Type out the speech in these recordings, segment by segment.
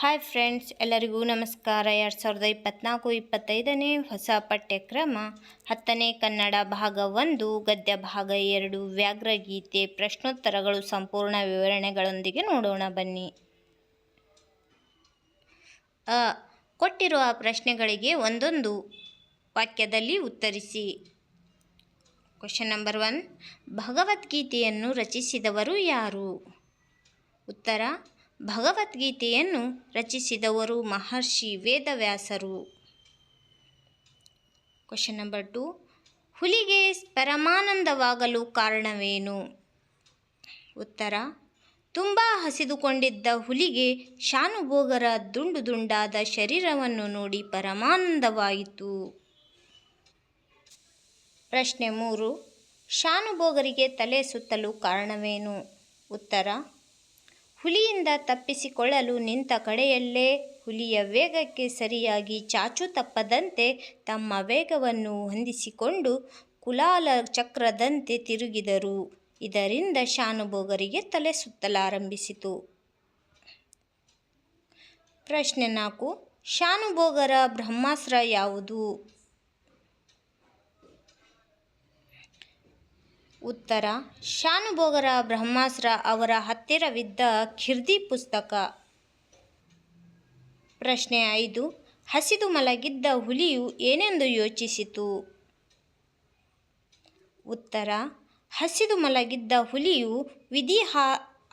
Hi friends, ಎಲ್ಲರಿಗೂ ನಮಸ್ಕಾರ. 2024-25ನೇ ಹೊಸ ಪಠ್ಯಕ್ರಮ 10ನೇ ಕನ್ನಡ ಭಾಗ 1 ಗದ್ಯ ಭಾಗ 2 ವ್ಯಾಘ್ರಗೀತೆ ಪ್ರಶ್ನೋತ್ತರಗಳು ಸಂಪೂರ್ಣ ವಿವರಣೆಗಳೊಂದಿಗೆ ನೋಡೋಣ ಬನ್ನಿ. ಕೊಟ್ಟಿರುವ ಪ್ರಶ್ನೆಗಳಿಗೆ ಒಂದೊಂದು ವಾಕ್ಯದಲ್ಲಿ ಉತ್ತರಿಸಿ. ಕ್ವೆಶ್ಚನ್ ನಂಬರ್ 1, ಭಗವದ್ಗೀತೆಯನ್ನು ರಚಿಸಿದವರು ಯಾರು? ಉತ್ತರ: ಭಗವದ್ಗೀತೆಯನ್ನು ರಚಿಸಿದವರು ಮಹರ್ಷಿ ವೇದವ್ಯಾಸರು. ಕ್ವೆಶ್ಚನ್ ನಂಬರ್ 2, ಹುಲಿಗೆ ಪರಮಾನಂದವಾಗಲು ಕಾರಣವೇನು? ಉತ್ತರ: ತುಂಬ ಹಸಿದುಕೊಂಡಿದ್ದ ಹುಲಿಗೆ ಶಾನುಭೋಗರ ದುಂಡು ದುಂಡಾದ ಶರೀರವನ್ನು ನೋಡಿ ಪರಮಾನಂದವಾಯಿತು. ಪ್ರಶ್ನೆ 3, ಶಾನುಭೋಗರಿಗೆ ತಲೆ ಸುತ್ತಲು ಕಾರಣವೇನು? ಉತ್ತರ: ಹುಲಿಯಿಂದ ತಪ್ಪಿಸಿಕೊಳ್ಳಲು ನಿಂತ ಕಡೆಯಲ್ಲೇ ಹುಲಿಯ ವೇಗಕ್ಕೆ ಸರಿಯಾಗಿ ಚಾಚೂ ತಪ್ಪದಂತೆ ತಮ್ಮ ವೇಗವನ್ನು ಹೊಂದಿಸಿಕೊಂಡು ಕುಲಾಲ ಚಕ್ರದಂತೆ ತಿರುಗಿದರು. ಇದರಿಂದ ಶಾನುಭೋಗರಿಗೆ ತಲೆ ಸುತ್ತಲಾರಂಭಿಸಿತು. ಪ್ರಶ್ನೆ 4, ಶಾನುಭೋಗರ ಬ್ರಹ್ಮಾಸ್ತ್ರ ಯಾವುದು? ಉತ್ತರ: ಶಾನುಭೋಗರ ಬ್ರಹ್ಮಾಸ್ತ್ರ ಅವರ ಹತ್ತಿರವಿದ್ದ ಖಿರ್ದಿ ಪುಸ್ತಕ. ಪ್ರಶ್ನೆ 5, ಹಸಿದು ಮಲಗಿದ್ದ ಹುಲಿಯು ಏನೆಂದು ಯೋಚಿಸಿತು? ಉತ್ತರ: ಹಸಿದು ಮಲಗಿದ್ದ ಹುಲಿಯು ವಿಧಿ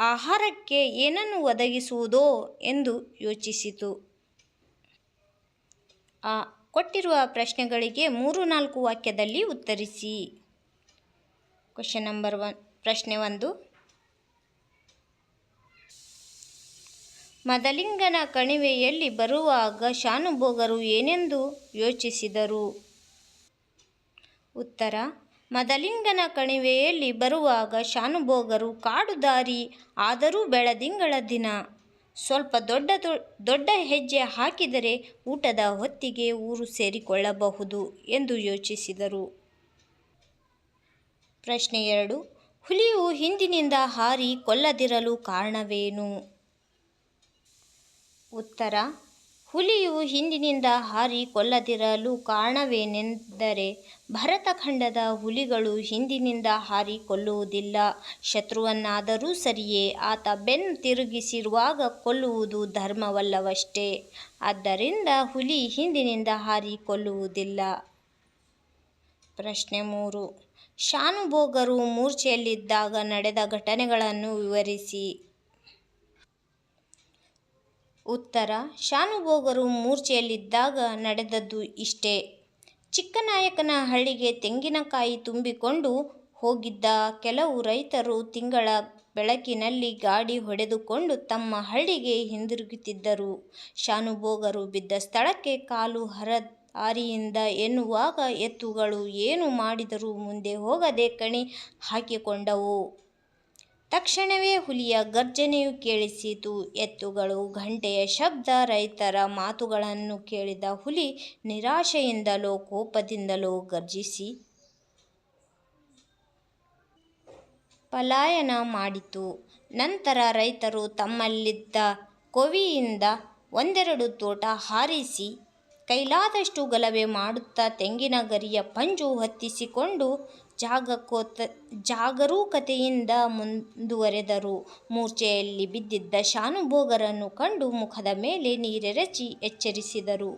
ಆಹಾರಕ್ಕೆ ಏನನ್ನು ಒದಗಿಸುವುದೋ ಎಂದು ಯೋಚಿಸಿತು. ಕೊಟ್ಟಿರುವ ಪ್ರಶ್ನೆಗಳಿಗೆ 3-4 ವಾಕ್ಯದಲ್ಲಿ ಉತ್ತರಿಸಿ. ಕ್ವೆಶ್ಚನ್ ನಂಬರ್ 1, ಪ್ರಶ್ನೆ 1, ಮದಲಿಂಗನ ಕಣಿವೆಯಲ್ಲಿ ಬರುವಾಗ ಶಾನುಭೋಗರು ಏನೆಂದು ಯೋಚಿಸಿದರು? ಉತ್ತರ: ಮದಲಿಂಗನ ಕಣಿವೆಯಲ್ಲಿ ಬರುವಾಗ ಶಾನುಭೋಗರು ಕಾಡು ದಾರಿ ಆದರೂ ಬೆಳದಿಂಗಳ ದಿನ, ಸ್ವಲ್ಪ ದೊಡ್ಡ ಹೆಜ್ಜೆ ಹಾಕಿದರೆ ಊಟದ ಹೊತ್ತಿಗೆ ಊರು ಸೇರಿಕೊಳ್ಳಬಹುದು ಎಂದು ಯೋಚಿಸಿದರು. ಪ್ರಶ್ನೆ 2, ಹುಲಿಯು ಹಿಂದಿನಿಂದ ಹಾರಿ ಕೊಲ್ಲದಿರಲು ಕಾರಣವೇನು? ಉತ್ತರ: ಹುಲಿಯು ಹಿಂದಿನಿಂದ ಹಾರಿ ಕೊಲ್ಲದಿರಲು ಕಾರಣವೇನೆಂದರೆ ಭರತಖಂಡದ ಹುಲಿಗಳು ಹಿಂದಿನಿಂದ ಹಾರಿ ಕೊಲ್ಲುವುದಿಲ್ಲ. ಶತ್ರುವನ್ನಾದರೂ ಸರಿಯೇ, ಆತ ಬೆನ್ನು ತಿರುಗಿಸಿರುವಾಗ ಕೊಲ್ಲುವುದು ಧರ್ಮವಲ್ಲವಷ್ಟೇ. ಆದ್ದರಿಂದ ಹುಲಿ ಹಿಂದಿನಿಂದ ಹಾರಿ ಕೊಲ್ಲುವುದಿಲ್ಲ. ಪ್ರಶ್ನೆ 3, ಶಾನುಭೋಗರು ಮೂರ್ಛೆಯಲ್ಲಿದ್ದಾಗ ನಡೆದ ಘಟನೆಗಳನ್ನು ವಿವರಿಸಿ. ಉತ್ತರ: ಶಾನುಭೋಗರು ಮೂರ್ಛೆಯಲ್ಲಿದ್ದಾಗ ನಡೆದದ್ದು ಇಷ್ಟೇ. ಚಿಕ್ಕನಾಯಕನಹಳ್ಳಿಗೆ ತೆಂಗಿನಕಾಯಿ ತುಂಬಿಕೊಂಡು ಹೋಗಿದ್ದ ಕೆಲವು ರೈತರು ತಿಂಗಳ ಬೆಳಕಿನಲ್ಲಿ ಗಾಡಿ ಹೊಡೆದುಕೊಂಡು ತಮ್ಮ ಹಳ್ಳಿಗೆ ಹಿಂದಿರುಗುತ್ತಿದ್ದರು. ಶಾನುಭೋಗರು ಬಿದ್ದ ಸ್ಥಳಕ್ಕೆ ಕಾಲು ಹರಿಯಿಂದ ಎನ್ನುವಾಗ ಎತ್ತುಗಳು ಏನು ಮಾಡಿದರೂ ಮುಂದೆ ಹೋಗದೆ ಕಣಿ ಹಾಕಿಕೊಂಡವು. ತಕ್ಷಣವೇ ಹುಲಿಯ ಗರ್ಜನೆಯು ಕೇಳಿಸಿತು. ಎತ್ತುಗಳ ಘಂಟೆಯ ಶಬ್ದ, ರೈತರ ಮಾತುಗಳನ್ನು ಕೇಳಿದ ಹುಲಿ ನಿರಾಶೆಯಿಂದಲೋ ಕೋಪದಿಂದಲೋ ಗರ್ಜಿಸಿ ಪಲಾಯನ ಮಾಡಿತು. ನಂತರ ರೈತರು ತಮ್ಮಲ್ಲಿದ್ದ ಕೋವಿಯಿಂದ ಒಂದೆರಡು ತೋಟ ಹಾರಿಸಿ ಕೈಲಾದಷ್ಟು ಗಲಭೆ ಮಾಡುತ್ತಾ ತೆಂಗಿನ ಗರಿಯ ಪಂಜು ಹೊತ್ತಿಸಿಕೊಂಡು ಜಾಗರೂಕತೆಯಿಂದ ಮುಂದುವರೆದರು. ಮೂರ್ಛೆಯಲ್ಲಿ ಬಿದ್ದಿದ್ದ ಶಾನುಭೋಗರನ್ನು ಕಂಡು ಮುಖದ ಮೇಲೆ ನೀರೆರಚಿ ಎಚ್ಚರಿಸಿದರು.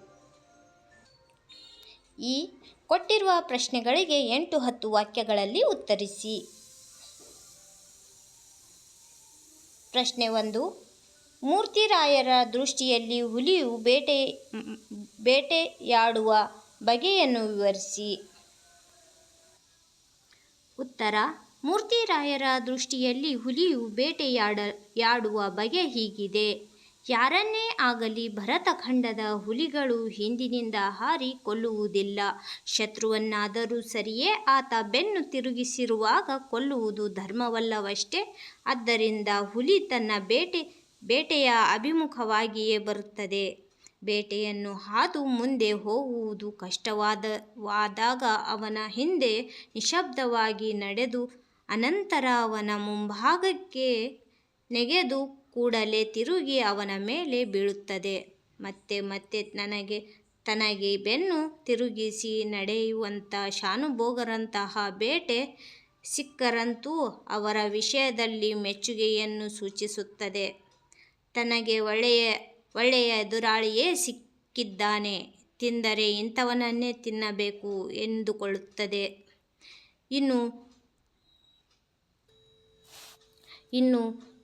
ಈ ಕೊಟ್ಟಿರುವ ಪ್ರಶ್ನೆಗಳಿಗೆ 8-10 ವಾಕ್ಯಗಳಲ್ಲಿ ಉತ್ತರಿಸಿ. ಪ್ರಶ್ನೆ 1, ಮೂರ್ತಿರಾಯರ ದೃಷ್ಟಿಯಲ್ಲಿ ಹುಲಿಯು ಬೇಟೆಯಾಡುವ ಬಗೆಯನ್ನು ವಿವರಿಸಿ. ಉತ್ತರ: ಮೂರ್ತಿರಾಯರ ದೃಷ್ಟಿಯಲ್ಲಿ ಹುಲಿಯು ಬೇಟೆಯಾಡುವ ಬಗೆ ಹೀಗಿದೆ. ಯಾರನ್ನೇ ಆಗಲಿ ಭರತಖಂಡದ ಹುಲಿಗಳು ಹಿಂದಿನಿಂದ ಹಾರಿ ಕೊಲ್ಲುವುದಿಲ್ಲ. ಶತ್ರುವನ್ನಾದರೂ ಸರಿಯೇ, ಆತ ಬೆನ್ನು ತಿರುಗಿಸಿರುವಾಗ ಕೊಲ್ಲುವುದು ಧರ್ಮವಲ್ಲವಷ್ಟೇ. ಆದ್ದರಿಂದ ಹುಲಿ ತನ್ನ ಬೇಟೆಯ ಅಭಿಮುಖವಾಗಿಯೇ ಬರುತ್ತದೆ. ಬೇಟೆಯನ್ನು ಹಾದು ಮುಂದೆ ಹೋಗುವುದು ಕಷ್ಟವಾದಾಗ ಅವನ ಹಿಂದೆ ನಿಶ್ಶಬ್ದವಾಗಿ ನಡೆದು ಅನಂತರ ಅವನ ಮುಂಭಾಗಕ್ಕೆ ನೆಗೆದು ಕೂಡಲೇ ತಿರುಗಿ ಅವನ ಮೇಲೆ ಬೀಳುತ್ತದೆ. ಮತ್ತೆ ಮತ್ತೆ ತನಗೆ ಬೆನ್ನು ತಿರುಗಿಸಿ ನಡೆಯುವಂಥ ಶಾನುಭೋಗರಂತಹ ಬೇಟೆ ಸಿಕ್ಕರಂತೂ ಅವರ ವಿಷಯದಲ್ಲಿ ಮೆಚ್ಚುಗೆಯನ್ನು ಸೂಚಿಸುತ್ತದೆ. ತನಗೆ ಒಳ್ಳೆಯ ಎದುರಾಳಿಯೇ ಸಿಕ್ಕಿದ್ದಾನೆ, ತಿಂದರೆ ಇಂಥವನನ್ನೇ ತಿನ್ನಬೇಕು ಎಂದುಕೊಳ್ಳುತ್ತದೆ. ಇನ್ನು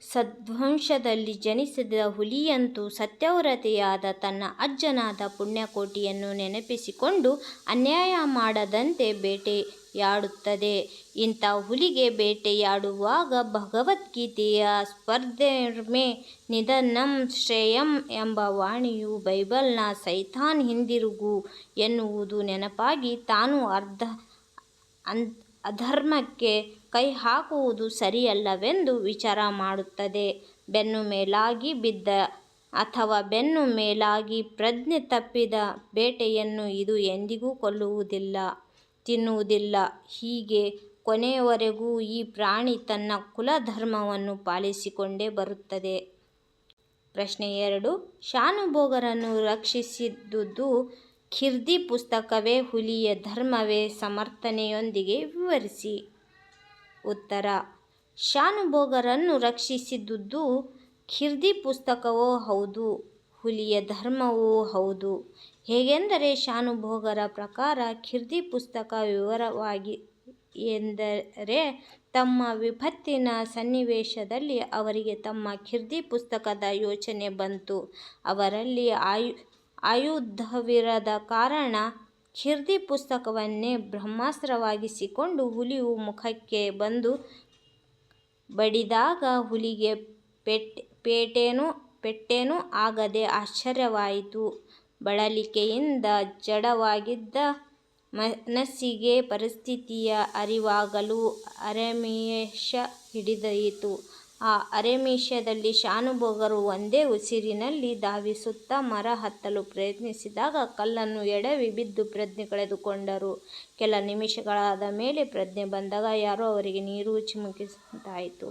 ಸದ್ವಂಶದಲ್ಲಿ ಜನಿಸಿದ ಹುಲಿಯಂತೂ ಸತ್ಯವ್ರತೆಯಾದ ತನ್ನ ಅಜ್ಜನಾದ ಪುಣ್ಯಕೋಟಿಯನ್ನು ನೆನಪಿಸಿಕೊಂಡು ಅನ್ಯಾಯ ಮಾಡದಂತೆ ಬೇಟೆಯಾಡುತ್ತದೆ. ಇಂಥ ಹುಲಿಗೆ ಬೇಟೆಯಾಡುವಾಗ ಭಗವದ್ಗೀತೆಯ ಸ್ಪರ್ಧೆರ್ಮೆ ನಿಧನಂ ಶ್ರೇಯಃ ಎಂಬ ವಾಣಿಯು ಬೈಬಲ್ನ ಸೈತಾನ್ ಹಿಂದಿರುಗು ಎನ್ನುವುದು ನೆನಪಾಗಿ ತಾನು ಅಧರ್ಮಕ್ಕೆ ಕೈ ಹಾಕುವುದು ಸರಿಯಲ್ಲವೆಂದು ವಿಚಾರ ಮಾಡುತ್ತದೆ. ಬೆನ್ನು ಮೇಲಾಗಿ ಬಿದ್ದ ಅಥವಾ ಬೆನ್ನು ಮೇಲಾಗಿ ಪ್ರಜ್ಞೆ ತಪ್ಪಿದ ಬೇಟೆಯನ್ನು ಇದು ಎಂದಿಗೂ ಕೊಲ್ಲುವುದಿಲ್ಲ, ತಿನ್ನುವುದಿಲ್ಲ. ಹೀಗೆ ಕೊನೆಯವರೆಗೂ ಈ ಪ್ರಾಣಿ ತನ್ನ ಕುಲಧರ್ಮವನ್ನು ಪಾಲಿಸಿಕೊಂಡೇ ಬರುತ್ತದೆ. ಪ್ರಶ್ನೆ 2. ಶಾನುಭೋಗರನ್ನು ರಕ್ಷಿಸಿದುದು ಖಿರ್ದಿ ಪುಸ್ತಕವೇ, ಹುಲಿಯ ಧರ್ಮವೇ? ಸಮರ್ಥನೆಯೊಂದಿಗೆ ವಿವರಿಸಿ. ಉತ್ತರ: ಶಾನುಭೋಗರನ್ನು ರಕ್ಷಿಸಿದುದು ಖಿರ್ದಿ ಪುಸ್ತಕವೂ ಹೌದು, ಹುಲಿಯ ಧರ್ಮವೂ ಹೌದು. ಹೇಗೆಂದರೆ, ಶಾನುಭೋಗರ ಪ್ರಕಾರ ಖಿರ್ದಿ ಪುಸ್ತಕ ವಿವರವಾಗೆಂದರೆ ತಮ್ಮ ವಿಪತ್ತಿನ ಸನ್ನಿವೇಶದಲ್ಲಿ ಅವರಿಗೆ ತಮ್ಮ ಖಿರ್ದಿ ಪುಸ್ತಕದ ಯೋಚನೆ ಬಂತು. ಅವರಲ್ಲಿ ಆಯುಧವಿರದ ಕಾರಣ ಖಿರ್ದಿ ಪುಸ್ತಕವನ್ನೇ ಬ್ರಹ್ಮಾಸ್ತ್ರವಾಗಿಸಿಕೊಂಡು ಹುಲಿಯು ಮುಖಕ್ಕೆ ಬಂದು ಬಡಿದಾಗ ಹುಲಿಗೆ ಪೆಟ್ಟೇನೂ ಆಗದೆ ಆಶ್ಚರ್ಯವಾಯಿತು. ಬಳಲಿಕೆಯಿಂದ ಜಡವಾಗಿದ್ದ ಮನಸ್ಸಿಗೆ ಪರಿಸ್ಥಿತಿಯ ಅರಿವಾಗಲು ಅರೆನಿಮಿಷ ಹಿಡಿಯಿತು. ಆ ಅರೆನಿಮಿಷದಲ್ಲಿ ಶಾನುಭೋಗರು ಒಂದೇ ಉಸಿರಿನಲ್ಲಿ ಧಾವಿಸುತ್ತಾ ಮರ ಹತ್ತಲು ಪ್ರಯತ್ನಿಸಿದಾಗ ಕಲ್ಲನ್ನು ಎಡವಿ ಬಿದ್ದು ಪ್ರಜ್ಞೆ ಕಳೆದುಕೊಂಡರು. ಕೆಲ ನಿಮಿಷಗಳಾದ ಮೇಲೆ ಪ್ರಜ್ಞೆ ಬಂದಾಗ ಯಾರೋ ಅವರಿಗೆ ನೀರು ಚಿಮುಕಿಸಿದಂತಾಯಿತು.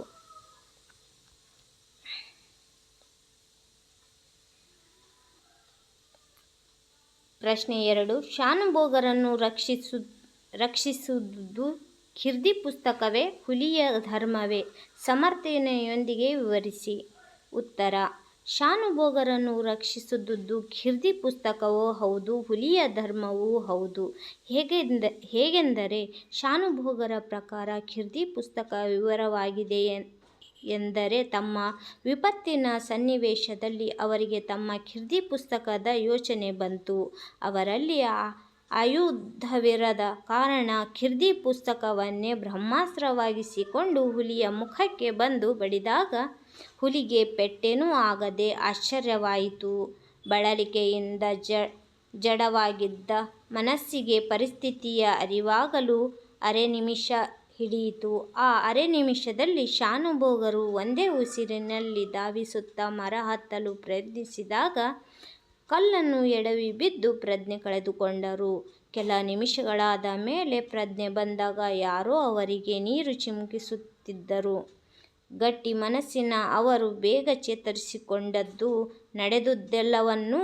ಪ್ರಶ್ನೆ 2. ಶಾನುಭೋಗರನ್ನು ರಕ್ಷಿಸಿದುದು ಖಿರ್ದಿ ಪುಸ್ತಕವೇ, ಹುಲಿಯ ಧರ್ಮವೇ? ಸಮರ್ಥನೆಯೊಂದಿಗೆ ವಿವರಿಸಿ. ಉತ್ತರ: ಶಾನುಭೋಗರನ್ನು ರಕ್ಷಿಸಿದುದು ಖಿರ್ದಿ ಪುಸ್ತಕವೂ ಹೌದು, ಹುಲಿಯ ಧರ್ಮವೂ ಹೌದು. ಹೇಗೆಂದರೆ, ಶಾನುಭೋಗರ ಪ್ರಕಾರ ಖಿರ್ದಿ ಪುಸ್ತಕ ವಿವರವಾಗೆಂದರೆ ತಮ್ಮ ವಿಪತ್ತಿನ ಸನ್ನಿವೇಶದಲ್ಲಿ ಅವರಿಗೆ ತಮ್ಮ ಖಿರ್ದಿ ಪುಸ್ತಕದ ಯೋಚನೆ ಬಂತು. ಅವರಲ್ಲಿ ಆಯುಧವಿರದ ಕಾರಣ ಖಿರ್ದಿ ಪುಸ್ತಕವನ್ನೇ ಬ್ರಹ್ಮಾಸ್ತ್ರವಾಗಿಸಿಕೊಂಡು ಹುಲಿಯ ಮುಖಕ್ಕೆ ಬಂದು ಬಡಿದಾಗ ಹುಲಿಗೆ ಪೆಟ್ಟೇನೂ ಆಗದೆ ಆಶ್ಚರ್ಯವಾಯಿತು. ಬಳಲಿಕೆಯಿಂದ ಜಡವಾಗಿದ್ದ ಮನಸ್ಸಿಗೆ ಪರಿಸ್ಥಿತಿಯ ಅರಿವಾಗಲು ಅರೆನಿಮಿಷ ಹಿಡಿಯಿತು. ಆ ಅರೆನಿಮಿಷದಲ್ಲಿ ಶಾನುಭೋಗರು ಒಂದೇ ಉಸಿರಿನಲ್ಲಿ ಧಾವಿಸುತ್ತಾ ಮರ ಹತ್ತಲು ಪ್ರಯತ್ನಿಸಿದಾಗ ಕಲ್ಲನ್ನು ಎಡವಿ ಬಿದ್ದು ಪ್ರಜ್ಞೆ ಕಳೆದುಕೊಂಡರು. ಕೆಲ ನಿಮಿಷಗಳಾದ ಮೇಲೆ ಪ್ರಜ್ಞೆ ಬಂದಾಗ ಯಾರೋ ಅವರಿಗೆ ನೀರು ಚಿಮುಕಿಸುತ್ತಿದ್ದರು. ಗಟ್ಟಿ ಮನಸ್ಸಿನ ಅವರು ಬೇಗ ಚೇತರಿಸಿಕೊಂಡು ನಡೆದುದೆಲ್ಲವನ್ನೂ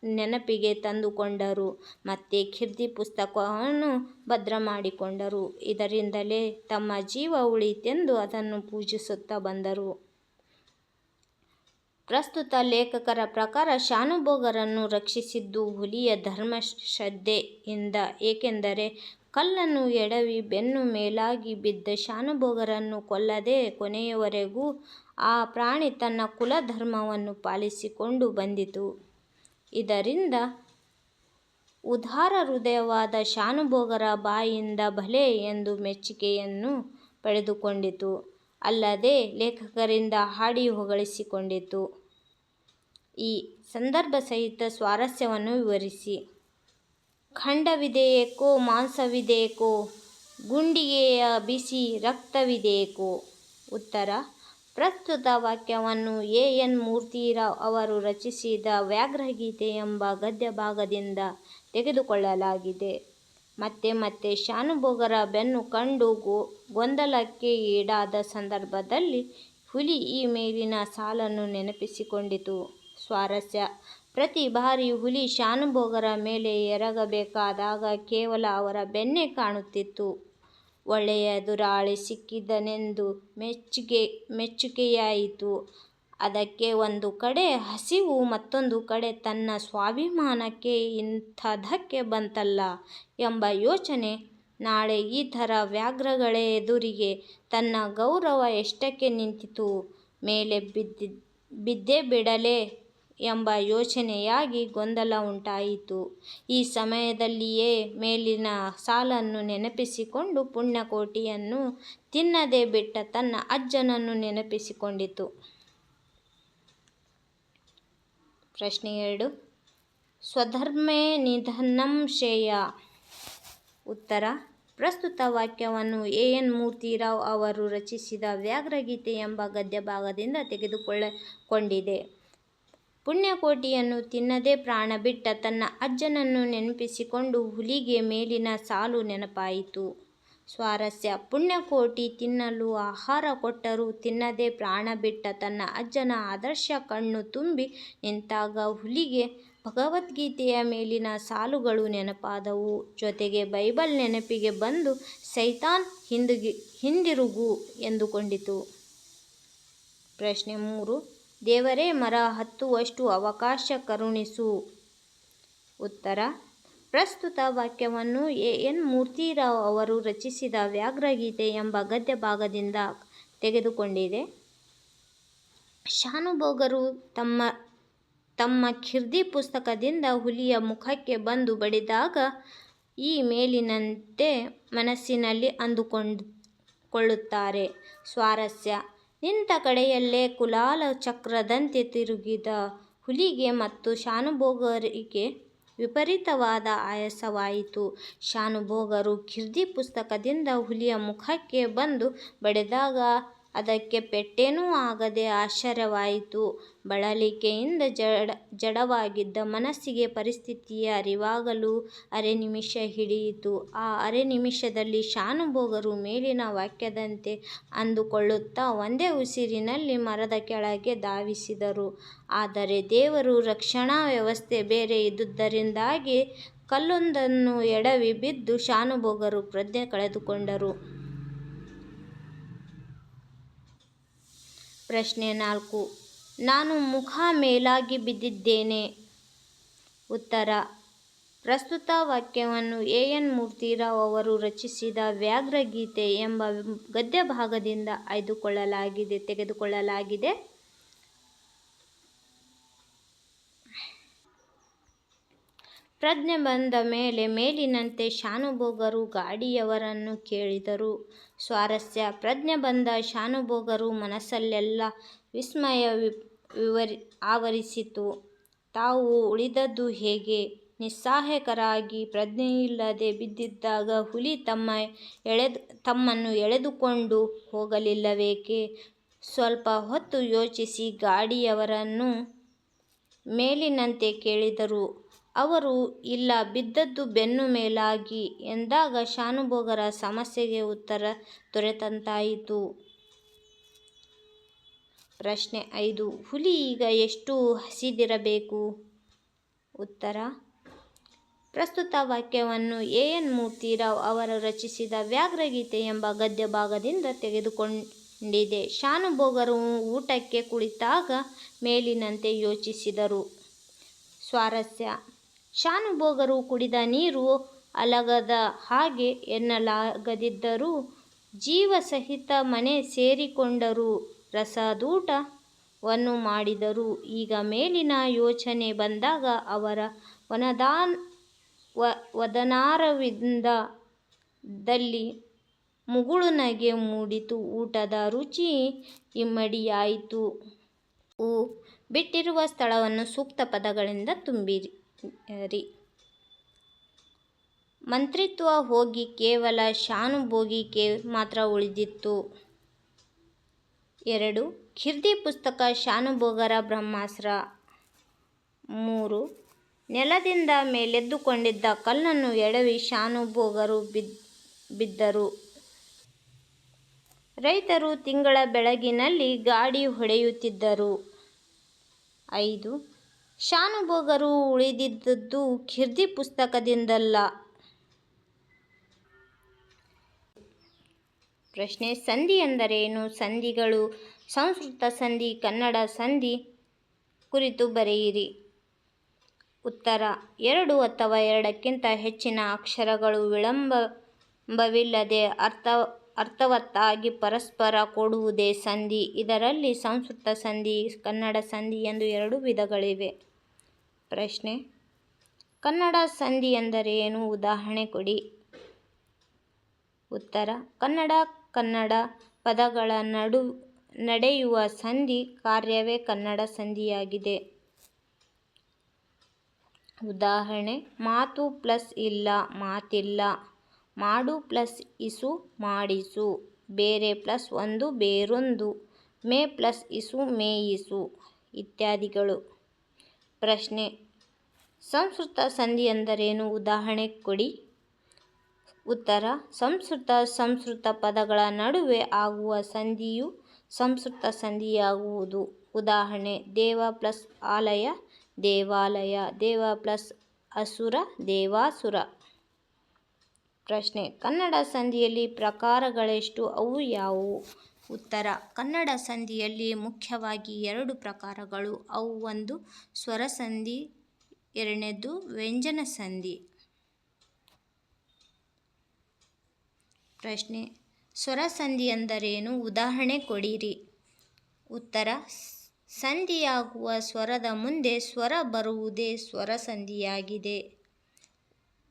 ನೆನಪಿಗೆ ತಂದುಕೊಂಡರು. ಮತ್ತೆ ಖಿರ್ದಿ ಪುಸ್ತಕವನ್ನು ಭದ್ರಮಾಡಿಕೊಂಡರು. ಇದರಿಂದಲೇ ತಮ್ಮ ಜೀವ ಉಳಿಯಿತೆಂದು ಅದನ್ನು ಪೂಜಿಸುತ್ತಾ ಬಂದರು. ಪ್ರಸ್ತುತ ಲೇಖಕರ ಪ್ರಕಾರ ಶಾನುಭೋಗರನ್ನು ರಕ್ಷಿಸಿದ್ದು ಹುಲಿಯ ಧರ್ಮಶ್ರದ್ಧೆಯಿಂದ. ಏಕೆಂದರೆ, ಕಲ್ಲನ್ನು ಎಡವಿ ಬೆನ್ನು ಮೇಲಾಗಿ ಬಿದ್ದ ಶಾನುಭೋಗರನ್ನು ಕೊಲ್ಲದೆ ಕೊನೆಯವರೆಗೂ ಆ ಪ್ರಾಣಿ ತನ್ನ ಕುಲಧರ್ಮವನ್ನು ಪಾಲಿಸಿಕೊಂಡು ಬಂದಿತು. ಇದರಿಂದ ಉದಾರ ಹೃದಯವಾದ ಶಾನುಭೋಗರ ಬಾಯಿಂದ ಭಲೆ ಎಂದು ಮೆಚ್ಚುಗೆಯನ್ನು ಪಡೆದುಕೊಂಡಿತು. ಅಲ್ಲದೆ ಲೇಖಕರಿಂದ ಹಾಡಿ ಹೊಗಳಿಸಿಕೊಂಡಿತು. ಈ ಸಂದರ್ಭಸಹಿತ ಸ್ವಾರಸ್ಯವನ್ನು ವಿವರಿಸಿ. ಖಂಡವಿದೆಯೇಕೋ, ಮಾಂಸವಿದೆಯೇಕೋ, ಗುಂಡಿಗೆಯ ಬಿಸಿ ರಕ್ತವಿದೆಯೇಕೋ? ಉತ್ತರ: ಪ್ರಸ್ತುತ ವಾಕ್ಯವನ್ನು ಎ. ಎನ್. ಮೂರ್ತಿರಾವ್ ಅವರು ರಚಿಸಿದ ವ್ಯಾಘ್ರಗೀತೆ ಎಂಬ ಗದ್ಯಭಾಗದಿಂದ ತೆಗೆದುಕೊಳ್ಳಲಾಗಿದೆ. ಮತ್ತೆ ಶಾನುಭೋಗರ ಬೆನ್ನು ಕಂಡು ಗೊಂದಲಕ್ಕೆ ಈಡಾದ ಸಂದರ್ಭದಲ್ಲಿ ಹುಲಿ ಈ ಮೇಲಿನ ಸಾಲನ್ನು ನೆನಪಿಸಿಕೊಂಡಿತು. ಸ್ವಾರಸ್ಯ: ಪ್ರತಿ ಬಾರಿ ಹುಲಿ ಶಾನುಭೋಗರ ಮೇಲೆ ಎರಗಬೇಕಾದಾಗ ಕೇವಲ ಅವರ ಬೆನ್ನೇ ಕಾಣುತ್ತಿತ್ತು. ಒಳ್ಳೆಯ ಎದುರಾಳಿ ಸಿಕ್ಕಿದನೆಂದು ಮೆಚ್ಚುಗೆಯಾಯಿತು. ಅದಕ್ಕೆ ಒಂದು ಕಡೆ ಹಸಿವು, ಮತ್ತೊಂದು ಕಡೆ ತನ್ನ ಸ್ವಾಭಿಮಾನಕ್ಕೆ ಇಂಥ ಧಕ್ಕೆ ಬಂತಲ್ಲ ಎಂಬ ಯೋಚನೆ. ನಾಳೆ ಈ ಥರ ವ್ಯಾಘ್ರಗಳೇ ಎದುರಿಗೆ ತನ್ನ ಗೌರವ ಎಷ್ಟಕ್ಕೆ ನಿಂತಿತು, ಮೇಲೆ ಬಿದ್ದೇ ಬಿಡಲೇ ಎಂಬ ಯೋಚನೆಯಾಗಿ ಗೊಂದಲ ಉಂಟಾಯಿತು. ಈ ಸಮಯದಲ್ಲಿಯೇ ಮೇಲಿನ ಸಾಲನ್ನು ನೆನಪಿಸಿಕೊಂಡು ಪುಣ್ಯಕೋಟಿಯನ್ನು ತಿನ್ನದೆ ಬಿಟ್ಟ ತನ್ನ ಅಜ್ಜನನ್ನು ನೆನಪಿಸಿಕೊಂಡಿತು. ಪ್ರಶ್ನೆ 2. ಸ್ವಧರ್ಮೇ ನಿಧನಂ ಶ್ರೇಯ. ಉತ್ತರ: ಪ್ರಸ್ತುತ ವಾಕ್ಯವನ್ನು ಎ. ಎನ್. ಮೂರ್ತಿರಾವ್ ಅವರು ರಚಿಸಿದ ವ್ಯಾಘ್ರಗೀತೆ ಎಂಬ ಗದ್ಯಭಾಗದಿಂದ ತೆಗೆದುಕೊಂಡಿದೆ. ಪುಣ್ಯಕೋಟಿಯನ್ನು ತಿನ್ನದೆ ಪ್ರಾಣ ಬಿಟ್ಟ ತನ್ನ ಅಜ್ಜನನ್ನು ನೆನಪಿಸಿಕೊಂಡು ಹುಲಿಗೆ ಮೇಲಿನ ಸಾಲು ನೆನಪಾಯಿತು. ಸ್ವಾರಸ್ಯ: ಪುಣ್ಯಕೋಟಿ ತಿನ್ನಲು ಆಹಾರ ಕೊಟ್ಟರೂ ತಿನ್ನದೆ ಪ್ರಾಣ ಬಿಟ್ಟ ತನ್ನ ಅಜ್ಜನ ಆದರ್ಶ ಕಣ್ಣು ತುಂಬಿ ನಿಂತಾಗ ಹುಲಿಗೆ ಭಗವದ್ಗೀತೆಯ ಮೇಲಿನ ಸಾಲುಗಳು ನೆನಪಾದವು. ಜೊತೆಗೆ ಬೈಬಲ್ ನೆನಪಿಗೆ ಬಂದು ಸೈತಾನ್ ಹಿಂದಿರುಗು ಎಂದುಕೊಂಡಿತು. ಪ್ರಶ್ನೆ 3. ದೇವರೇ ಮರ ಹತ್ತುವಷ್ಟು ಅವಕಾಶ ಕರುಣಿಸು. ಉತ್ತರ: ಪ್ರಸ್ತುತ ವಾಕ್ಯವನ್ನು ಎ. ಎನ್. ಮೂರ್ತಿರಾವ್ ಅವರು ರಚಿಸಿದ ವ್ಯಾಘ್ರಗೀತೆ ಎಂಬ ಗದ್ಯಭಾಗದಿಂದ ತೆಗೆದುಕೊಂಡಿದೆ. ಶಾನುಭೋಗರು ತಮ್ಮ ಖಿರ್ದಿ ಪುಸ್ತಕದಿಂದ ಹುಲಿಯ ಮುಖಕ್ಕೆ ಬಂದು ಬಡಿದಾಗ ಈ ಮೇಲಿನಂತೆ ಮನಸ್ಸಿನಲ್ಲಿ ಅಂದುಕೊಳ್ಳುತ್ತಾರೆ. ಸ್ವಾರಸ್ಯ: ನಿಂತ ಕಡೆಯಲ್ಲೇ ಕುಲಾಲ ಚಕ್ರದಂತೆ ತಿರುಗಿದ ಹುಲಿಗೆ ಮತ್ತು ಶಾನುಭೋಗರಿಗೆ ವಿಪರೀತವಾದ ಆಯಾಸವಾಯಿತು. ಶಾನುಭೋಗರು ಖಿರ್ದಿ ಪುಸ್ತಕದಿಂದ ಹುಲಿಯ ಮುಖಕ್ಕೆ ಬಂದು ಬಡಿದಾಗ ಅದಕ್ಕೆ ಪೆಟ್ಟೇನೂ ಆಗದೆ ಆಶ್ಚರ್ಯವಾಯಿತು. ಬಳಲಿಕೆಯಿಂದ ಜಡವಾಗಿದ್ದ ಮನಸ್ಸಿಗೆ ಪರಿಸ್ಥಿತಿಯ ಅರಿವಾಗಲು ಅರೆನಿಮಿಷ ಹಿಡಿಯಿತು. ಆ ಅರೆನಿಮಿಷದಲ್ಲಿ ಶಾನುಭೋಗರು ಮೇಲಿನ ವಾಕ್ಯದಂತೆ ಅಂದುಕೊಳ್ಳುತ್ತಾ ಒಂದೇ ಉಸಿರಿನಲ್ಲಿ ಮರದ ಕೆಳಗೆ ಧಾವಿಸಿದರು. ಆದರೆ ದೇವರ ರಕ್ಷಣಾ ವ್ಯವಸ್ಥೆ ಬೇರೆ ಇದ್ದುದರಿಂದಾಗಿ ಕಲ್ಲೊಂದನ್ನು ಎಡವಿ ಬಿದ್ದು ಶಾನುಭೋಗರು ಪ್ರಜ್ಞೆ ಕಳೆದುಕೊಂಡರು. ಪ್ರಶ್ನೆ 4. ನಾನು ಮುಖ ಮೇಲಾಗಿ ಬಿದ್ದಿದ್ದೇನೆ. ಉತ್ತರ: ಪ್ರಸ್ತುತ ವಾಕ್ಯವನ್ನು ಎ. ಎನ್. ಮೂರ್ತಿರಾವ್ ಅವರು ರಚಿಸಿದ ವ್ಯಾಘ್ರಗೀತೆ ಎಂಬ ಗದ್ಯಭಾಗದಿಂದ ತೆಗೆದುಕೊಳ್ಳಲಾಗಿದೆ. ಪ್ರಜ್ಞೆ ಬಂದ ಮೇಲೆ ಮೇಲಿನಂತೆ ಶಾನುಭೋಗರು ಗಾಡಿಯವರನ್ನು ಕೇಳಿದರು. ಸ್ವಾರಸ್ಯ: ಪ್ರಜ್ಞೆ ಬಂದ ಶಾನುಭೋಗರ ಮನಸ್ಸಲ್ಲೆಲ್ಲ ವಿಸ್ಮಯ ಆವರಿಸಿತು. ತಾವು ಉಳಿದದ್ದು ಹೇಗೆ? ನಿಸ್ಸಹಾಯಕರಾಗಿ ಪ್ರಜ್ಞೆಯಿಲ್ಲದೆ ಬಿದ್ದಿದ್ದಾಗ ಹುಲಿ ತಮ್ಮನ್ನು ಎಳೆದುಕೊಂಡು ಹೋಗಲಿಲ್ಲವೇಕೆ? ಸ್ವಲ್ಪ ಹೊತ್ತು ಯೋಚಿಸಿ ಗಾಡಿಯವರನ್ನು ಮೇಲಿನಂತೆ ಕೇಳಿದರು. ಅವರು ಇಲ್ಲ, ಬಿದ್ದದ್ದು ಬೆನ್ನು ಮೇಲಾಗಿ ಎಂದಾಗ ಶಾನುಭೋಗರ ಸಮಸ್ಯೆಗೆ ಉತ್ತರ ದೊರೆತಂತಾಯಿತು. ಪ್ರಶ್ನೆ 5. ಹುಲಿ ಈಗ ಎಷ್ಟು ಹಸಿದಿರಬೇಕು? ಉತ್ತರ: ಪ್ರಸ್ತುತ ವಾಕ್ಯವನ್ನು ಎ. ಎನ್. ಮೂರ್ತಿರಾವ್ ಅವರು ರಚಿಸಿದ ವ್ಯಾಘ್ರಗೀತೆ ಎಂಬ ಗದ್ಯಭಾಗದಿಂದ ತೆಗೆದುಕೊಂಡಿದೆ. ಶಾನುಭೋಗರು ಊಟಕ್ಕೆ ಕುಳಿತಾಗ ಮೇಲಿನಂತೆ ಯೋಚಿಸಿದರು. ಸ್ವಾರಸ್ಯ: ಶಾನುಭೋಗರು ಕುಡಿದ ನೀರು ಅಲಗದ ಹಾಗೆ ಎನ್ನಲಾಗದಿದ್ದರೂ ಜೀವಸಹಿತ ಮನೆ ಸೇರಿಕೊಂಡರು, ರಸದೂಟವನ್ನು ಮಾಡಿದರು. ಈಗ ಮೇಲಿನ ಯೋಚನೆ ಬಂದಾಗ ಅವರ ವದನಾರವಿಂದದಲ್ಲಿ ಮುಗುಳುನಗೆ ಮೂಡಿತು. ಊಟದ ರುಚಿ ಇಮ್ಮಡಿಯಾಯಿತು. ಬಿಟ್ಟಿರುವ ಸ್ಥಳವನ್ನು ಸೂಕ್ತ ಪದಗಳಿಂದ ತುಂಬಿರಿ. ಮಂತ್ರಿತ್ವ ಹೋಗಿ ಕೇವಲ ಶಾನುಭೋಗಿಕೆ ಮಾತ್ರ ಉಳಿದಿತ್ತು. 2. ಖಿರ್ದಿ ಪುಸ್ತಕ ಶಾನುಭೋಗರ ಬ್ರಹ್ಮಾಸ್ತ್ರ. 3. ನೆಲದಿಂದ ಮೇಲೆದ್ದುಕೊಂಡಿದ್ದ ಕಲ್ಲನ್ನು ಎಡವಿ ಶಾನುಭೋಗರು ಬಿದ್ದರು. ರೈತರು ತಿಂಗಳ ಬೆಳಗಿನಲ್ಲಿ ಗಾಡಿ ಹೊಡೆಯುತ್ತಿದ್ದರು. 5. ಶಾನುಭೋಗರು ಉಳಿದಿದ್ದದ್ದು ಕೀರ್ತಿ ಪುಸ್ತಕದಿಂದಲ್ಲ. ಪ್ರಶ್ನೆ, ಸಂಧಿ ಎಂದರೇನು? ಸಂಧಿಗಳು. ಸಂಸ್ಕೃತ ಸಂಧಿ, ಕನ್ನಡ ಸಂಧಿ ಕುರಿತು ಬರೆಯಿರಿ. ಉತ್ತರ, 2 ಅಥವಾ 2ಕ್ಕಿಂತ ಹೆಚ್ಚಿನ ಅಕ್ಷರಗಳು ವಿಳಂಬವಿಲ್ಲದೆ ಅರ್ಥವತ್ತಾಗಿ ಪರಸ್ಪರ ಕೂಡುವುದೇ ಸಂಧಿ. ಇದರಲ್ಲಿ ಸಂಸ್ಕೃತ ಸಂಧಿ, ಕನ್ನಡ ಸಂಧಿ ಎಂದು 2 ವಿಧಗಳಿವೆ. ಪ್ರಶ್ನೆ, ಕನ್ನಡ ಸಂಧಿ ಎಂದರೇನು? ಉದಾಹರಣೆ ಕೊಡಿ. ಉತ್ತರ, ಕನ್ನಡ ಪದಗಳ ನಡೆಯುವ ಸಂಧಿ ಕಾರ್ಯವೇ ಕನ್ನಡ ಸಂಧಿಯಾಗಿದೆ. ಉದಾಹರಣೆ, ಮಾತು ಪ್ಲಸ್ ಇಲ್ಲ, ಮಾತಿಲ್ಲ. ಮಾಡು ಪ್ಲಸ್ ಇಸು, ಮಾಡಿಸು. ಬೇರೆ ಪ್ಲಸ್ ಒಂದು, ಬೇರೊಂದು. ಮೇ ಪ್ಲಸ್ ಇಸು, ಮೇಯಿಸು ಇತ್ಯಾದಿಗಳು. ಪ್ರಶ್ನೆ, ಸಂಸ್ಕೃತ ಸಂಧಿ ಎಂದರೇನು? ಉದಾಹರಣೆ ಕೊಡಿ. ಉತ್ತರ, ಸಂಸ್ಕೃತ ಪದಗಳ ನಡುವೆ ಆಗುವ ಸಂಧಿಯು ಸಂಸ್ಕೃತ ಸಂಧಿಯಾಗುವುದು. ಉದಾಹರಣೆ, ದೇವ ಪ್ಲಸ್ ಆಲಯ, ದೇವಾಲಯ. ದೇವ ಪ್ಲಸ್ ಅಸುರ, ದೇವಾಸುರ. ಪ್ರಶ್ನೆ, ಕನ್ನಡ ಸಂಧಿಯಲ್ಲಿ ಪ್ರಕಾರಗಳೆಷ್ಟು? ಅವು ಯಾವುವು? ಉತ್ತರ, ಕನ್ನಡ ಸಂಧಿಯಲ್ಲಿ ಮುಖ್ಯವಾಗಿ 2 ಪ್ರಕಾರಗಳು. ಅವು 1 ಸ್ವರ ಸಂಧಿ, 2ನೇದು ವ್ಯಂಜನ ಸಂಧಿ. ಪ್ರಶ್ನೆ, ಸ್ವರ ಸಂಧಿ ಎಂದರೇನು? ಉದಾಹರಣೆ ಕೊಡಿರಿ. ಉತ್ತರ, ಸಂಧಿಯಾಗುವ ಸ್ವರದ ಮುಂದೆ ಸ್ವರ ಬರುವುದೇ ಸ್ವರ ಸಂಧಿಯಾಗಿದೆ.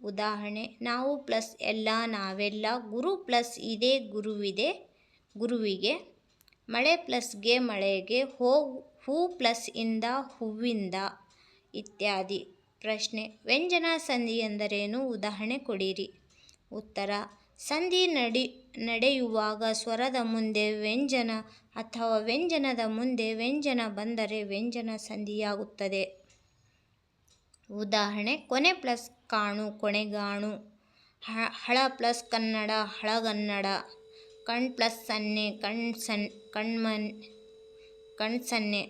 ಉದಾಹರಣೆ, ನಾವು ಪ್ಲಸ್ ಎಲ್ಲ, ನಾವೆಲ್ಲ. ಗುರು ಪ್ಲಸ್ ಇದೆ, ಗುರುವಿದೆ, ಗುರುವಿಗೆ. ಮಳೆ ಪ್ಲಸ್ ಗೆ, ಮಳೆಗೆ. ಹೂ ಪ್ಲಸ್ ಇಂದ, ಹೂವಿಂದ ಇತ್ಯಾದಿ. ಪ್ರಶ್ನೆ, ವ್ಯಂಜನ ಸಂಧಿ ಎಂದರೇನು? ಉದಾಹರಣೆ ಕೊಡಿರಿ. ಉತ್ತರ, ಸಂಧಿ ನಡೆಯುವಾಗ ಸ್ವರದ ಮುಂದೆ ವ್ಯಂಜನ ಅಥವಾ ವ್ಯಂಜನದ ಮುಂದೆ ವ್ಯಂಜನ ಬಂದರೆ ವ್ಯಂಜನ ಸಂಧಿಯಾಗುತ್ತದೆ. ಉದಾಹರಣೆ, ಕೊನೆ ಪ್ಲಸ್ ಕಾಣು, ಕೊನೆಗಾಣು. ಹಳ ಪ್ಲಸ್ ಕನ್ನಡ, ಹಳಗನ್ನಡ. ಕಣ್ ಪ್ಲಸ್ ಸನ್ನೆ, ಕಣ್ಸನ್ನೆ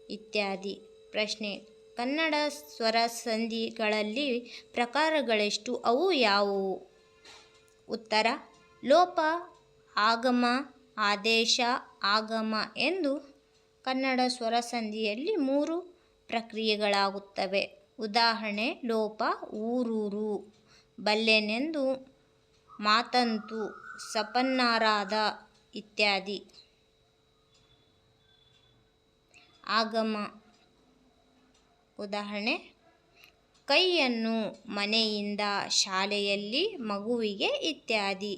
ಇತ್ಯಾದಿ. ಪ್ರಶ್ನೆ, ಕನ್ನಡ ಸ್ವರ ಸಂಧಿಗಳಲ್ಲಿ ಪ್ರಕಾರಗಳೆಷ್ಟು? ಅವು ಯಾವುವು? ಉತ್ತರ, ಲೋಪ, ಆಗಮ, ಆದೇಶ, ಆಗಮ ಎಂದು ಕನ್ನಡ ಸ್ವರ ಸಂಧಿಯಲ್ಲಿ 3 ಪ್ರಕ್ರಿಯೆಗಳಾಗುತ್ತವೆ. ಉದಾಹರಣೆ, ಲೋಪ, ಊರೂರು. ಬಲ್ಲೆನೆಂದು, ಮಾತಂತು, ಸಂಪನ್ನರಾದ ಇತ್ಯಾದಿ. ಆಗಮ. ಉದಾಹರಣೆ, ಕೈಯನ್ನು, ಮನೆಯಿಂದ, ಶಾಲೆಯಲ್ಲಿ, ಮಗುವಿಗೆ ಇತ್ಯಾದಿ.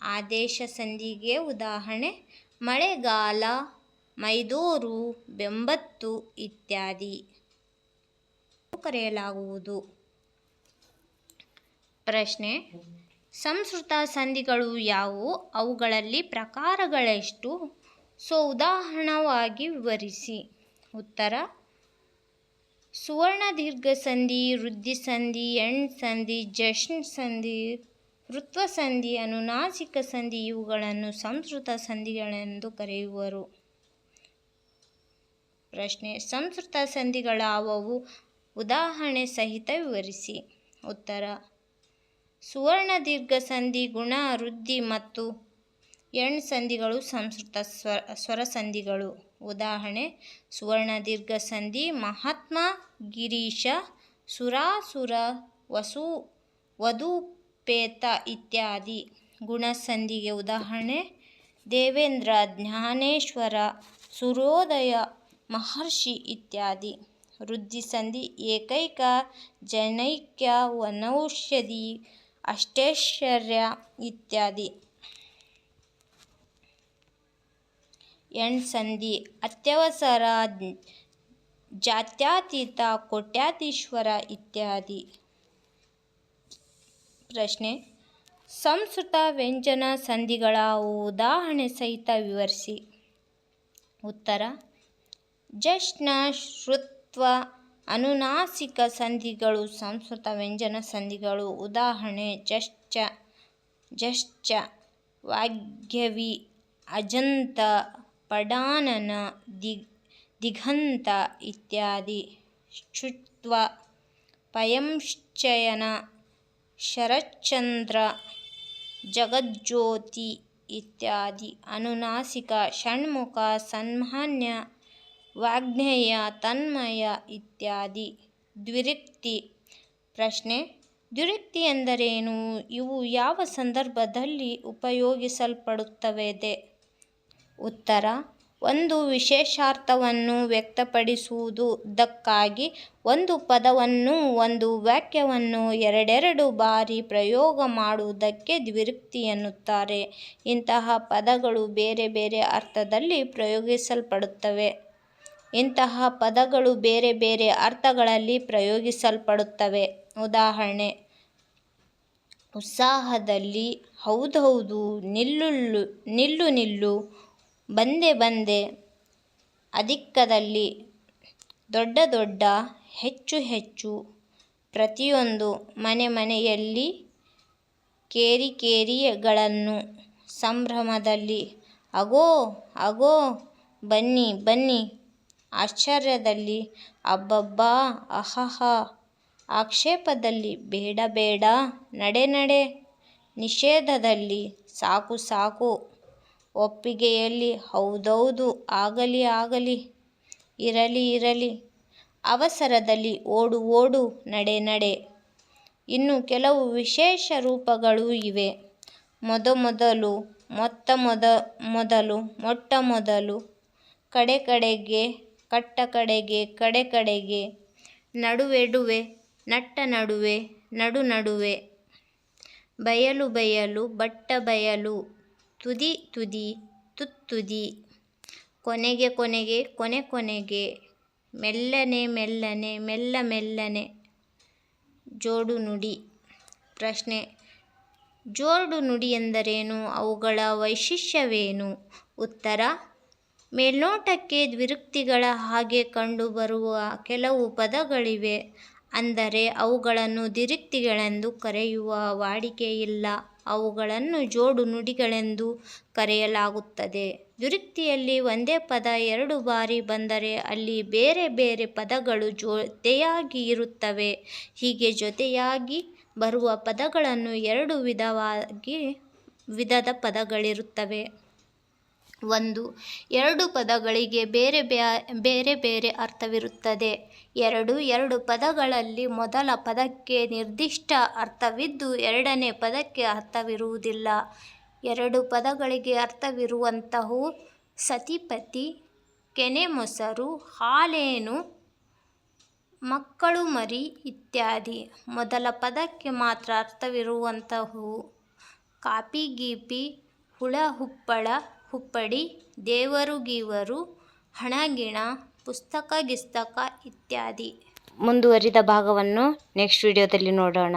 ಆದೇಶ ಸಂಧಿಗೆ ಉದಾಹರಣೆ, ಮಳೆಗಾಲ, ಮೈದೂರು, ಬೆಂಬತ್ತು ಇತ್ಯಾದಿ ಕರೆಯಲಾಗುವುದು. ಪ್ರಶ್ನೆ, ಸಂಸ್ಕೃತ ಸಂಧಿಗಳು ಯಾವುವು? ಅವುಗಳಲ್ಲಿ ಪ್ರಕಾರಗಳೆಷ್ಟು? ಉದಾಹರಣವಾಗಿ ವಿವರಿಸಿ. ಉತ್ತರ, ಸುವರ್ಣ ದೀರ್ಘ ಸಂಧಿ, ವೃದ್ಧಿ ಸಂಧಿ, ಎಣ್ ಸಂಧಿ, ಜಶ್ನ್ ಸಂಧಿ, ಋತ್ವ ಸಂಧಿ, ಅನುನಾಸಿಕ ಸಂಧಿ ಇವುಗಳನ್ನು ಸಂಸ್ಕೃತ ಸಂಧಿಗಳೆಂದು ಕರೆಯುವರು. ಪ್ರಶ್ನೆ, ಸಂಸ್ಕೃತ ಸಂಧಿಗಳಾವುವು? ಉದಾಹರಣೆ ಸಹಿತ ವಿವರಿಸಿ. ಉತ್ತರ, ಸುವರ್ಣ ದೀರ್ಘ ಸಂಧಿ, ಗುಣ, ವೃದ್ಧಿ ಮತ್ತು ಎಣ್ ಸಂಧಿಗಳು ಸಂಸ್ಕೃತ ಸ್ವರ ಸಂಧಿಗಳು. ಉದಾಹರಣೆ, ಸುವರ್ಣ ದೀರ್ಘ ಸಂಧಿ, ಮಹಾತ್ಮ, ಗಿರೀಶ, ಸುರಾಸುರ, ವಧೂಪೇತ ಇತ್ಯಾದಿ. ಗುಣ ಸಂಧಿಗೆ ಉದಾಹರಣೆ, ದೇವೇಂದ್ರ, ಜ್ಞಾನೇಶ್ವರ, ಸೂರ್ಯೋದಯ, ಮಹರ್ಷಿ ಇತ್ಯಾದಿ. ವೃದ್ಧಿ ಸಂಧಿ, ಏಕೈಕ, ಜನೈಕ್ಯ, ವನೌಷಧಿ, ಅಷ್ಟೈಶ್ವರ್ಯ ಇತ್ಯಾದಿ. ಎಣ್ ಸಂಧಿ, ಅತ್ಯವಸರ, ಜಾತ್ಯತೀತ, ಕೋಟ್ಯಧೀಶ್ವರ ಇತ್ಯಾದಿ. ಪ್ರಶ್ನೆ, ಸಂಸ್ಕೃತ ವ್ಯಂಜನ ಸಂಧಿಗಳ ಉದಾಹರಣೆ ಸಹಿತ ವಿವರಿಸಿ. ಉತ್ತರ, ಜಶ್ನ, ಶ್ರುತ್ವ, ಅನುನಾಸಿಕ ಸಂಧಿಗಳು ಸಂಸ್ಕೃತ ವ್ಯಂಜನ ಸಂಧಿಗಳು. ಉದಾಹರಣೆ, ಜಶ್ಚ, ವಾಗ್ಯವಿ, ಅಜಂತ, ಪಡಾನನ, ದಿಗಂತ ಇತ್ಯಾದಿ. ಶ್ರುತ್ವ, ಪಯಂಶ್ಚಯನ, ಶರಶ್ಚಂದ್ರ, ಜಗಜ್ಯೋತಿ ಇತ್ಯಾದಿ. ಅನುನಾಸಿಕ, ಷಣ್ಮುಖ, ಸನ್ಮಾನ್ಯ, ವಾಗ್ಗೇಯ, ತನ್ಮಯ ಇತ್ಯಾದಿ. ದ್ವಿರುಕ್ತಿ. ಪ್ರಶ್ನೆ: ದ್ವಿರುಕ್ತಿ ಎಂದರೇನು? ಇವು ಯಾವ ಸಂದರ್ಭದಲ್ಲಿ ಉಪಯೋಗಿಸಲ್ಪಡುತ್ತವೆ? ಉತ್ತರ: ಒಂದು ವಿಶೇಷಾರ್ಥವನ್ನು ವ್ಯಕ್ತಪಡಿಸುವುದಕ್ಕಾಗಿ ಒಂದು ಪದವನ್ನು ಒಂದು ವಾಕ್ಯವನ್ನು ಎರಡೆರಡು ಬಾರಿ ಪ್ರಯೋಗ ಮಾಡುವುದಕ್ಕೆ ದ್ವಿರುಕ್ತಿ ಎನ್ನುತ್ತಾರೆ. ಇಂತಹ ಪದಗಳು ಬೇರೆ ಬೇರೆ ಅರ್ಥದಲ್ಲಿ ಪ್ರಯೋಗಿಸಲ್ಪಡುತ್ತವೆ. ಉದಾಹರಣೆ: ಉತ್ಸಾಹದಲ್ಲಿ, ಹೌದೌದು, ನಿಲ್ಲು ನಿಲ್ಲು, ಬಂದೆ ಬಂದೆ. ಅಧಿಕದಲ್ಲಿ, ದೊಡ್ಡ ದೊಡ್ಡ, ಹೆಚ್ಚು ಹೆಚ್ಚು. ಪ್ರತಿಯೊಂದು, ಮನೆ ಮನೆಯಲ್ಲಿ, ಕೇರಿ ಕೇರಿಗಳನ್ನು. ಸಂಭ್ರಮದಲ್ಲಿ, ಅಗೋ ಅಗೋ, ಬನ್ನಿ ಬನ್ನಿ. ಆಶ್ಚರ್ಯದಲ್ಲಿ, ಅಬ್ಬಬ್ಬಾ, ಆಹಾಹಾ. ಆಕ್ಷೇಪದಲ್ಲಿ, ಬೇಡ ಬೇಡ, ನಡೆ ನಡೆ. ನಿಷೇಧದಲ್ಲಿ, ಸಾಕು ಸಾಕು. ಒಪ್ಪಿಗೆಯಲ್ಲಿ, ಹೌದೌದು, ಆಗಲಿ ಆಗಲಿ, ಇರಲಿ ಇರಲಿ. ಅವಸರದಲ್ಲಿ, ಓಡು ಓಡು, ನಡೆ ನಡೆ. ಇನ್ನು ಕೆಲವು ವಿಶೇಷ ರೂಪಗಳೂ ಇವೆ. ಮೊದಮೊದಲು, ಮೊಟ್ಟ ಮೊದಲು, ಕಡೆ ಕಡೆಗೆ, ಕಟ್ಟ ಕಡೆಗೆ, ಕಡೆ ಕಡೆಗೆ. ನಡುವೆಡುವೆ, ನಟ್ಟ ನಡುವೆ, ನಡು ನಡುವೆ. ಬಯಲು ಬಯಲು, ಬಟ್ಟ ಬಯಲು. ತುದಿ ತುದಿ, ತುತ್ತುದಿ. ಕೊನೆಗೆ ಕೊನೆಗೆ, ಕೊನೆ ಕೊನೆಗೆ. ಮೆಲ್ಲನೆ ಮೆಲ್ಲನೆ, ಮೆಲ್ಲ ಮೆಲ್ಲನೆ. ಜೋಡು ನುಡಿ. ಪ್ರಶ್ನೆ: ಜೋಡು ನುಡಿ ಎಂದರೇನು? ಅವುಗಳ ವೈಶಿಷ್ಟ್ಯವೇನು? ಉತ್ತರ: ಮೇಲ್ನೋಟಕ್ಕೆ ದ್ವಿರುಕ್ತಿಗಳ ಹಾಗೆ ಕಂಡುಬರುವ ಕೆಲವು ಪದಗಳಿವೆ. ಅಂದರೆ ಅವುಗಳನ್ನು ದ್ವಿರುಕ್ತಿಗಳೆಂದು ಕರೆಯುವ ವಾಡಿಕೆಯಿಲ್ಲ. ಅವುಗಳನ್ನು ಜೋಡು ನುಡಿಗಳೆಂದು ಕರೆಯಲಾಗುತ್ತದೆ. ದ್ವಿರುಕ್ತಿಯಲ್ಲಿ ಒಂದೇ ಪದ ಎರಡು ಬಾರಿ ಬಂದರೆ ಅಲ್ಲಿ ಬೇರೆ ಬೇರೆ ಪದಗಳು ಜೊತೆಯಾಗಿ ಇರುತ್ತವೆ. ಹೀಗೆ ಜೊತೆಯಾಗಿ ಬರುವ ಪದಗಳನ್ನು ಎರಡು ವಿಧದ ಪದಗಳಿರುತ್ತವೆ. 1. ಎರಡು ಪದಗಳಿಗೆ ಬೇರೆ ಬೇರೆ ಅರ್ಥವಿರುತ್ತದೆ. 2. ಎರಡು ಪದಗಳಲ್ಲಿ ಮೊದಲ ಪದಕ್ಕೆ ನಿರ್ದಿಷ್ಟ ಅರ್ಥವಿದ್ದು ಎರಡನೇ ಪದಕ್ಕೆ ಅರ್ಥವಿರುವುದಿಲ್ಲ. ಎರಡು ಪದಗಳಿಗೆ ಅರ್ಥವಿರುವಂತಹವು ಸತಿಪತಿ, ಕೆನೆ ಮೊಸರು, ಹಾಲೇನು, ಮಕ್ಕಳು ಮರಿ ಇತ್ಯಾದಿ. ಮೊದಲ ಪದಕ್ಕೆ ಮಾತ್ರ ಅರ್ಥವಿರುವಂತಹವು ಕಾಪಿ ಗೀಪಿ, ಹುಳ ಹುಪ್ಪಳ ಹುಪ್ಪಡಿ, ದೇವರು ಗೀವರು, ಹಣ ಗಿಣ, ಪುಸ್ತಕ ಗಿಸ್ತಕ ಇತ್ಯಾದಿ. ಮುಂದುವರಿದ ಭಾಗವನ್ನು ನೆಕ್ಸ್ಟ್ ವಿಡಿಯೋದಲ್ಲಿ ನೋಡೋಣ.